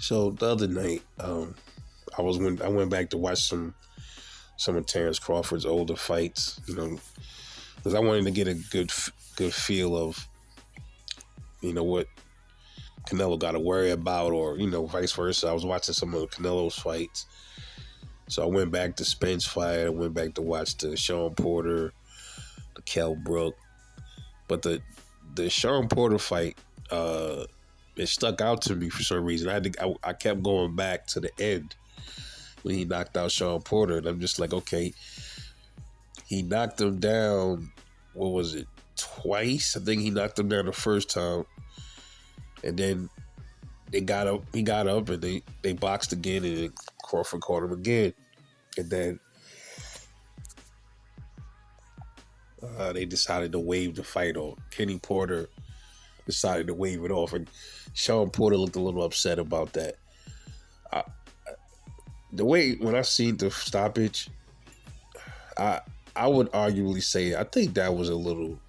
So the other night, I went back to watch some of Terence Crawford's older fights, because I wanted to get a good feel of, what Canelo got to worry about, or vice versa. I was watching some of Canelo's fights, so I went back to Spence fight. I went back to watch the Shawn Porter, the Kell Brook, but the Shawn Porter fight, it stuck out to me for some reason. I kept going back to the end when he knocked out Shawn Porter, and I'm just like, okay, he knocked him down. What was it? Twice? I think he knocked him down the first time, and then they got up. He got up, and they boxed again, and then Crawford caught him again, and then they decided to waive the fight off. Kenny Porter decided to waive it off, and Shawn Porter looked a little upset about that. The way when I seen the stoppage, I would arguably say I think that was a little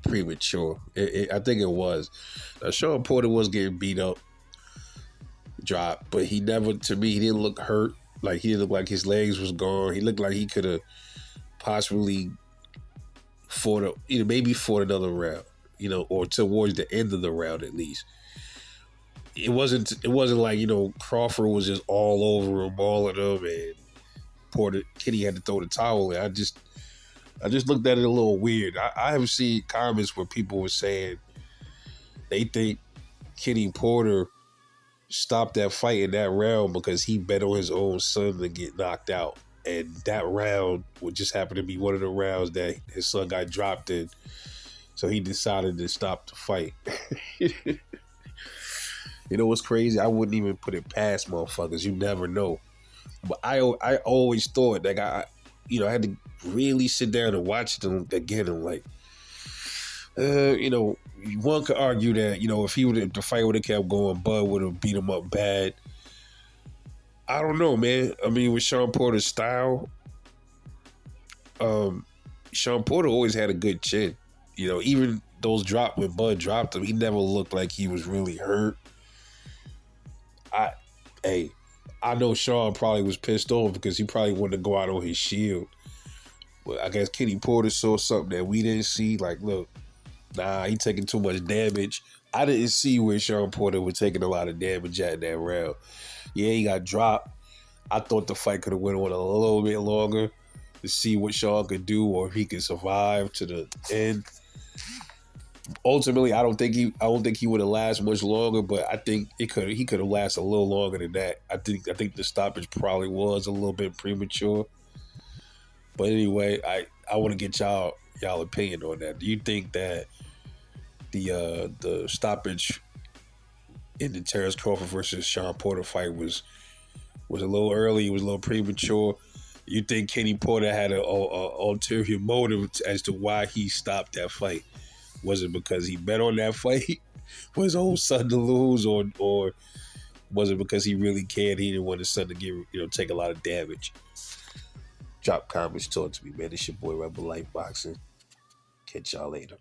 premature. I think it was. Shawn Porter was getting beat up, dropped, but he never, to me, he didn't look hurt. Like, he didn't look like his legs was gone. He looked like he could have possibly maybe fought another round, or towards the end of the round at least. It wasn't like, Crawford was just all over him, mauling him, and Kenny had to throw the towel in. I just looked at it a little weird. I have seen comments where people were saying they think Kenny Porter stopped that fight in that round because he bet on his own son to get knocked out. And that round would just happen to be one of the rounds that his son got dropped in. So he decided to stop the fight. You know what's crazy? I wouldn't even put it past motherfuckers. You never know. But I always thought that I had to really sit down and watch them again. And like, one could argue that, if the fight would have kept going, Bud would have beat him up bad. I don't know, man. I mean, with Shawn Porter's style, Shawn Porter always had a good chin. Even those drops when Bud dropped him, he never looked like he was really hurt. I know Shawn probably was pissed off because he probably wanted to go out on his shield. But I guess Kenny Porter saw something that we didn't see. Like, look, he taking too much damage. I didn't see where Shawn Porter was taking a lot of damage at that round. Yeah, he got dropped. I thought the fight could have went on a little bit longer to see what Shawn could do or if he could survive to the end. Ultimately, I don't think he would have lasted much longer, but I think he could have lasted a little longer than that. I think the stoppage probably was a little bit premature. But anyway, I want to get y'all opinion on that. Do you think that the stoppage in the Terence Crawford versus Shawn Porter fight was a little early, it was a little premature? You think Kenny Porter had an ulterior motive as to why he stopped that fight? Was it because he bet on that fight for his own son to lose, or was it because he really cared? He didn't want his son to take a lot of damage. Drop comments, talk to me, man. It's your boy Rebel Life Boxing. Catch y'all later.